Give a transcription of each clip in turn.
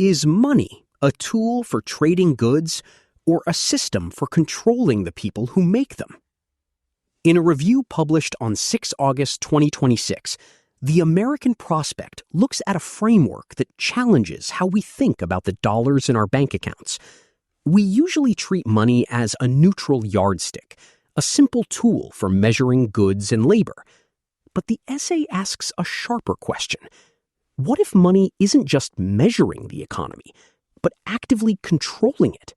Is money a tool for trading goods or a system for controlling the people who make them? In a review published on 6 August 2026, The American Prospect looks at a framework that challenges how we think about the dollars in our bank accounts. We usually treat money as a neutral yardstick, a simple tool for measuring goods and labor. But the essay asks a sharper question. What if money isn't just measuring the economy, but actively controlling it?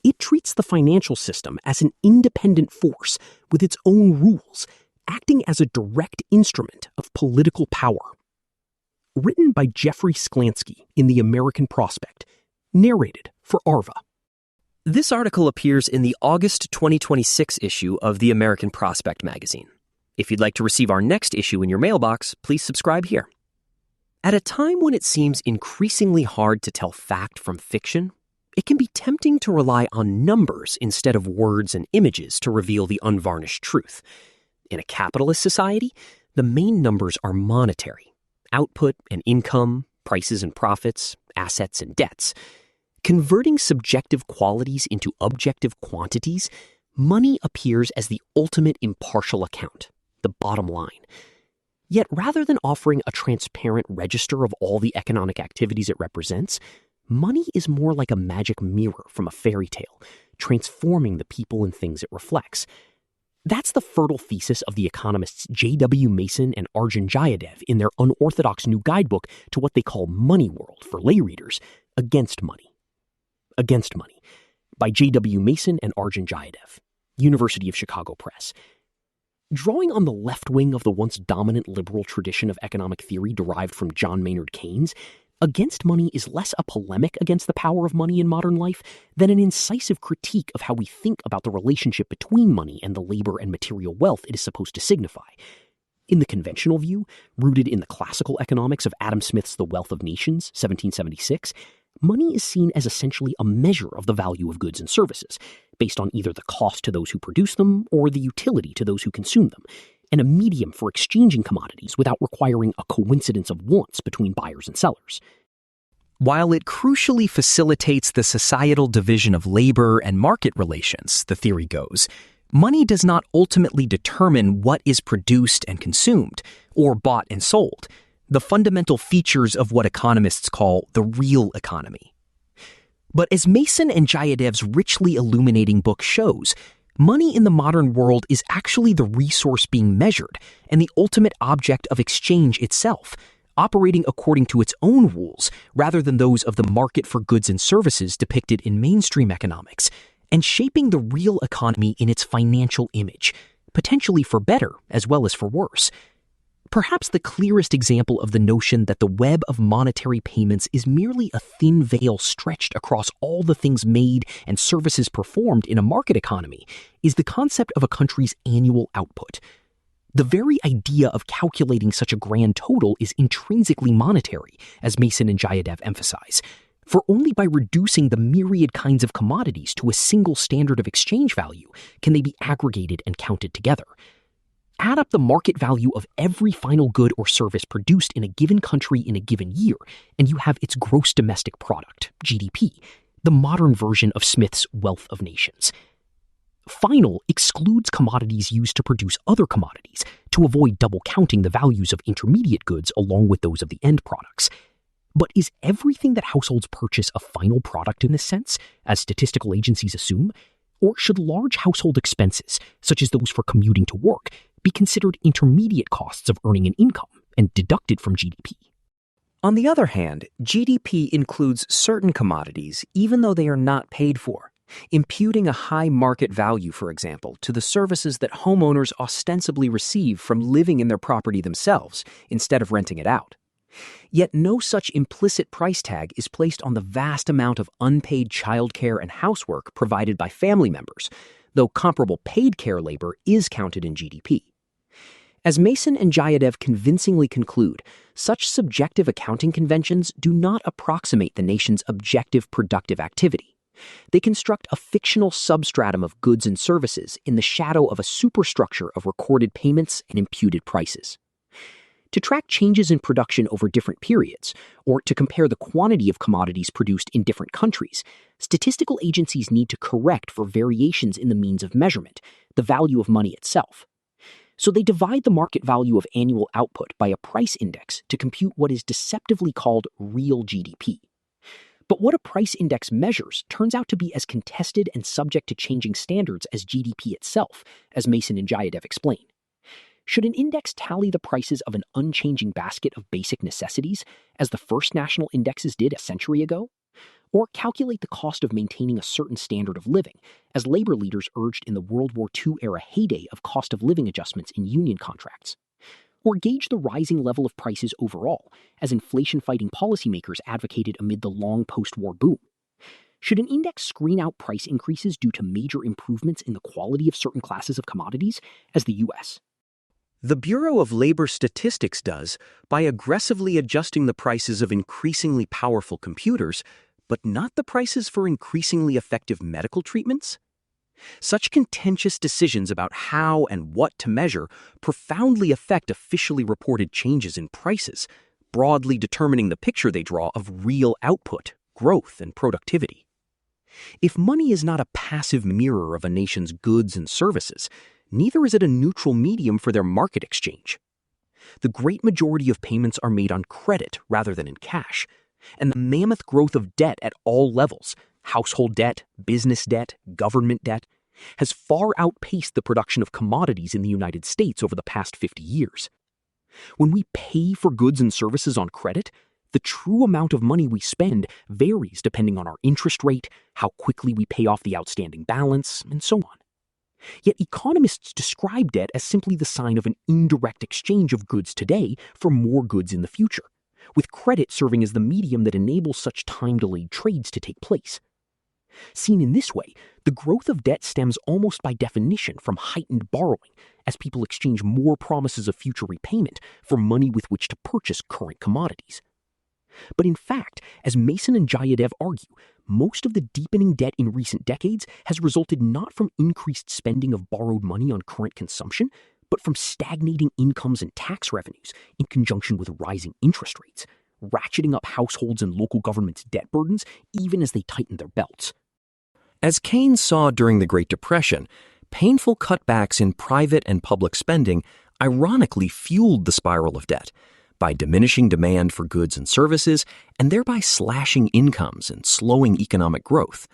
It treats the financial system as an independent force with its own rules, acting as a direct instrument of political power. Written by Jeffrey Sklansky in The American Prospect, narrated for Arva. This article appears in the August 2026 issue of The American Prospect magazine. If you'd like to receive our next issue in your mailbox, please subscribe here. At a time when it seems increasingly hard to tell fact from fiction, it can be tempting to rely on numbers instead of words and images to reveal the unvarnished truth. In a capitalist society, the main numbers are monetary: output and income, prices and profits, assets and debts. Converting subjective qualities into objective quantities, money appears as the ultimate impartial account, the bottom line. Yet rather than offering a transparent register of all the economic activities it represents, money is more like a magic mirror from a fairy tale, transforming the people and things it reflects. That's the fertile thesis of the economists J.W. Mason and Arjun Jayadev in their unorthodox new guidebook to what they call Money World for lay readers, Against Money. Against Money, by J.W. Mason and Arjun Jayadev, University of Chicago Press. Drawing on the left wing of the once dominant liberal tradition of economic theory derived from John Maynard Keynes, Against Money is less a polemic against the power of money in modern life than an incisive critique of how we think about the relationship between money and the labor and material wealth it is supposed to signify. In the conventional view, rooted in the classical economics of Adam Smith's The Wealth of Nations, 1776, money is seen as essentially a measure of the value of goods and services, based on either the cost to those who produce them or the utility to those who consume them, and a medium for exchanging commodities without requiring a coincidence of wants between buyers and sellers. While it crucially facilitates the societal division of labor and market relations, the theory goes, money does not ultimately determine what is produced and consumed, or bought and sold, the fundamental features of what economists call the real economy. But as Mason and Jayadev's richly illuminating book shows, money in the modern world is actually the resource being measured and the ultimate object of exchange itself, operating according to its own rules rather than those of the market for goods and services depicted in mainstream economics, and shaping the real economy in its financial image, potentially for better as well as for worse. Perhaps the clearest example of the notion that the web of monetary payments is merely a thin veil stretched across all the things made and services performed in a market economy is the concept of a country's annual output. The very idea of calculating such a grand total is intrinsically monetary, as Mason and Jayadev emphasize, for only by reducing the myriad kinds of commodities to a single standard of exchange value can they be aggregated and counted together. Add up the market value of every final good or service produced in a given country in a given year, and you have its gross domestic product, GDP, the modern version of Smith's Wealth of Nations. Final excludes commodities used to produce other commodities to avoid double counting the values of intermediate goods along with those of the end products. But is everything that households purchase a final product in this sense, as statistical agencies assume? Or should large household expenses, such as those for commuting to work, be considered intermediate costs of earning an income and deducted from GDP? On the other hand, GDP includes certain commodities even though they are not paid for, imputing a high market value, for example, to the services that homeowners ostensibly receive from living in their property themselves instead of renting it out. Yet no such implicit price tag is placed on the vast amount of unpaid childcare and housework provided by family members, though comparable paid care labor is counted in GDP. As Mason and Jayadev convincingly conclude, such subjective accounting conventions do not approximate the nation's objective productive activity. They construct a fictional substratum of goods and services in the shadow of a superstructure of recorded payments and imputed prices. To track changes in production over different periods, or to compare the quantity of commodities produced in different countries, statistical agencies need to correct for variations in the means of measurement, the value of money itself. So they divide the market value of annual output by a price index to compute what is deceptively called real GDP. But what a price index measures turns out to be as contested and subject to changing standards as GDP itself, as Mason and Jayadev explain. Should an index tally the prices of an unchanging basket of basic necessities, as the first national indexes did a century ago? Or calculate the cost of maintaining a certain standard of living, as labor leaders urged in the World War II era heyday of cost of living adjustments in union contracts? Or gauge the rising level of prices overall, as inflation-fighting policymakers advocated amid the long post-war boom? Should an index screen out price increases due to major improvements in the quality of certain classes of commodities, as the U.S.? The Bureau of Labor Statistics does by aggressively adjusting the prices of increasingly powerful computers, but not the prices for increasingly effective medical treatments? Such contentious decisions about how and what to measure profoundly affect officially reported changes in prices, broadly determining the picture they draw of real output, growth, and productivity. If money is not a passive mirror of a nation's goods and services, neither is it a neutral medium for their market exchange. The great majority of payments are made on credit rather than in cash, and the mammoth growth of debt at all levels, household debt, business debt, government debt, has far outpaced the production of commodities in the United States over the past 50 years. When we pay for goods and services on credit, the true amount of money we spend varies depending on our interest rate, how quickly we pay off the outstanding balance, and so on. Yet economists describe debt as simply the sign of an indirect exchange of goods today for more goods in the future, with credit serving as the medium that enables such time-delayed trades to take place. Seen in this way, the growth of debt stems almost by definition from heightened borrowing, as people exchange more promises of future repayment for money with which to purchase current commodities. But in fact, as Mason and Jayadev argue, most of the deepening debt in recent decades has resulted not from increased spending of borrowed money on current consumption, but from stagnating incomes and tax revenues in conjunction with rising interest rates, ratcheting up households and local governments' debt burdens even as they tighten their belts. As Keynes saw during the Great Depression, painful cutbacks in private and public spending ironically fueled the spiral of debt by diminishing demand for goods and services and thereby slashing incomes and slowing economic growth.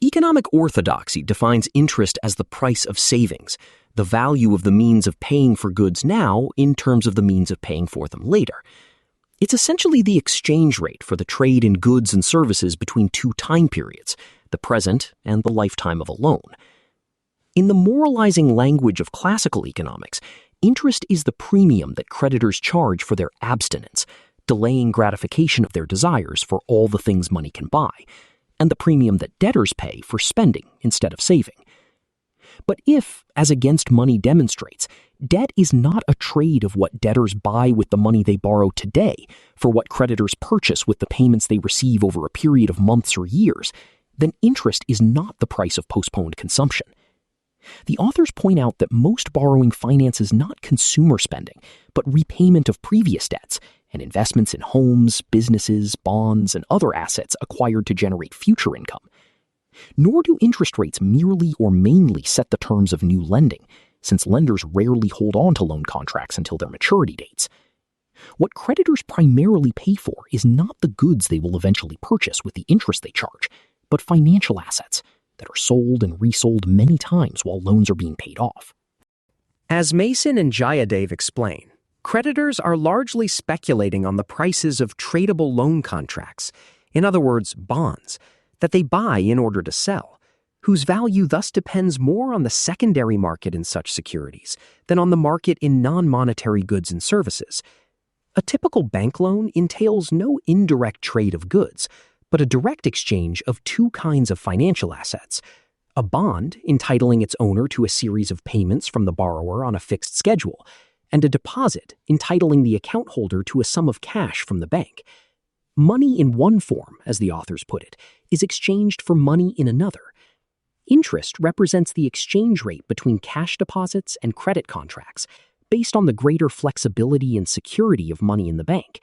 Economic orthodoxy defines interest as the price of savings, the value of the means of paying for goods now in terms of the means of paying for them later. It's essentially the exchange rate for the trade in goods and services between two time periods, the present and the lifetime of a loan. In the moralizing language of classical economics, interest is the premium that creditors charge for their abstinence, delaying gratification of their desires for all the things money can buy, and the premium that debtors pay for spending instead of saving. But if, as Against Money demonstrates, debt is not a trade of what debtors buy with the money they borrow today for what creditors purchase with the payments they receive over a period of months or years, then interest is not the price of postponed consumption. The authors point out that most borrowing finances not consumer spending, but repayment of previous debts and investments in homes, businesses, bonds, and other assets acquired to generate future income. Nor do interest rates merely or mainly set the terms of new lending, since lenders rarely hold on to loan contracts until their maturity dates. What creditors primarily pay for is not the goods they will eventually purchase with the interest they charge, but financial assets that are sold and resold many times while loans are being paid off. As Mason and Jayadev explain, creditors are largely speculating on the prices of tradable loan contracts, in other words, bonds, that they buy in order to sell, whose value thus depends more on the secondary market in such securities than on the market in non-monetary goods and services. A typical bank loan entails no indirect trade of goods, but a direct exchange of two kinds of financial assets: a bond entitling its owner to a series of payments from the borrower on a fixed schedule, and a deposit entitling the account holder to a sum of cash from the bank. Money in one form, as the authors put it, is exchanged for money in another. Interest represents the exchange rate between cash deposits and credit contracts, based on the greater flexibility and security of money in the bank.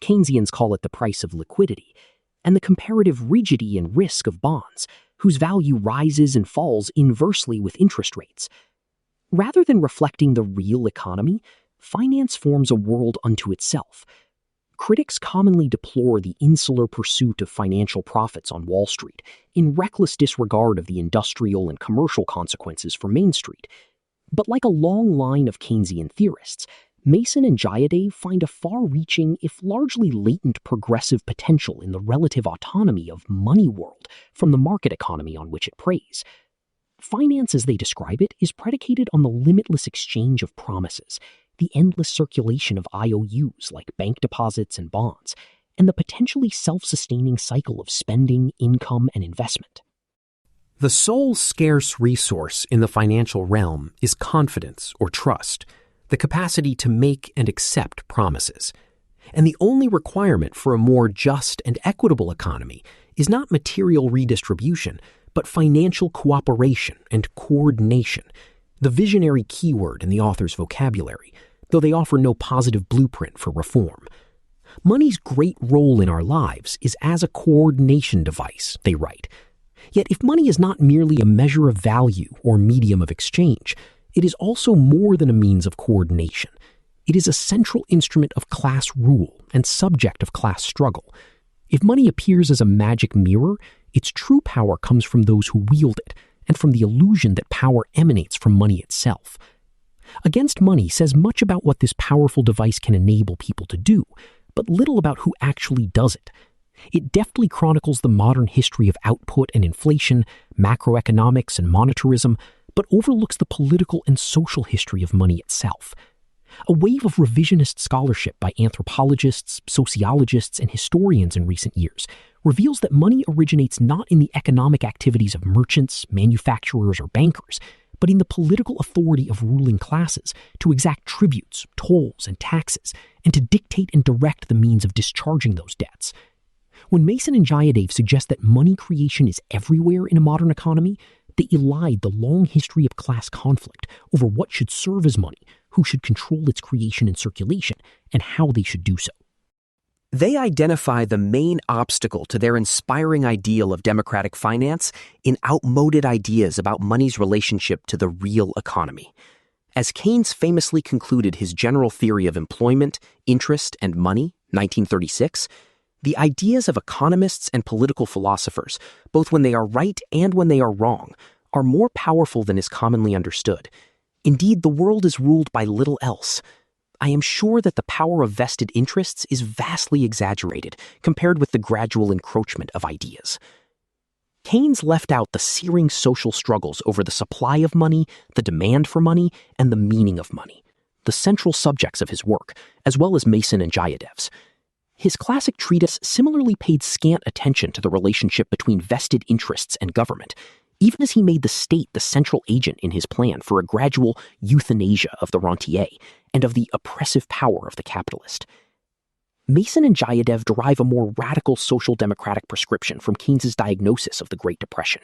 Keynesians call it the price of liquidity, and the comparative rigidity and risk of bonds, whose value rises and falls inversely with interest rates. Rather than reflecting the real economy, finance forms a world unto itself. Critics commonly deplore the insular pursuit of financial profits on Wall Street, in reckless disregard of the industrial and commercial consequences for Main Street. But like a long line of Keynesian theorists, Mason and Jayadeva find a far-reaching, if largely latent, progressive potential in the relative autonomy of money world from the market economy on which it preys. Finance, as they describe it, is predicated on the limitless exchange of promises, the endless circulation of IOUs like bank deposits and bonds, and the potentially self-sustaining cycle of spending, income, and investment. The sole scarce resource in the financial realm is confidence or trust, the capacity to make and accept promises. And the only requirement for a more just and equitable economy is not material redistribution, but financial cooperation and coordination, the visionary keyword in the author's vocabulary, though they offer no positive blueprint for reform. Money's great role in our lives is as a coordination device, they write. Yet if money is not merely a measure of value or medium of exchange, it is also more than a means of coordination. It is a central instrument of class rule and subject of class struggle. If money appears as a magic mirror, its true power comes from those who wield it, and from the illusion that power emanates from money itself. Against Money says much about what this powerful device can enable people to do, but little about who actually does it. It deftly chronicles the modern history of output and inflation, macroeconomics and monetarism, but overlooks the political and social history of money itself. A wave of revisionist scholarship by anthropologists, sociologists, and historians in recent years reveals that money originates not in the economic activities of merchants, manufacturers, or bankers, but in the political authority of ruling classes to exact tributes, tolls, and taxes, and to dictate and direct the means of discharging those debts. When Mason and Jayadeva suggest that money creation is everywhere in a modern economy, they elide the long history of class conflict over what should serve as money, who should control its creation and circulation, and how they should do so. They identify the main obstacle to their inspiring ideal of democratic finance in outmoded ideas about money's relationship to the real economy. As Keynes famously concluded his general theory of employment, interest, and money, 1936, the ideas of economists and political philosophers, both when they are right and when they are wrong, are more powerful than is commonly understood. Indeed, the world is ruled by little else. I am sure that the power of vested interests is vastly exaggerated compared with the gradual encroachment of ideas. Keynes left out the searing social struggles over the supply of money, the demand for money, and the meaning of money, the central subjects of his work, as well as Mason and Jayadeva's. His classic treatise similarly paid scant attention to the relationship between vested interests and government, even as he made the state the central agent in his plan for a gradual euthanasia of the rentier and of the oppressive power of the capitalist. Mason and Jayadeva derive a more radical social democratic prescription from Keynes's diagnosis of the Great Depression.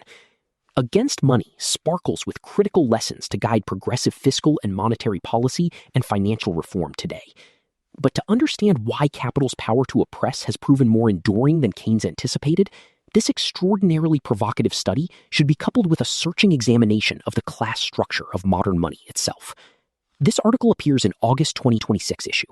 Against Money sparkles with critical lessons to guide progressive fiscal and monetary policy and financial reform today. But to understand why capital's power to oppress has proven more enduring than Keynes anticipated, this extraordinarily provocative study should be coupled with a searching examination of the class structure of modern money itself. This article appears in August 2026 issue.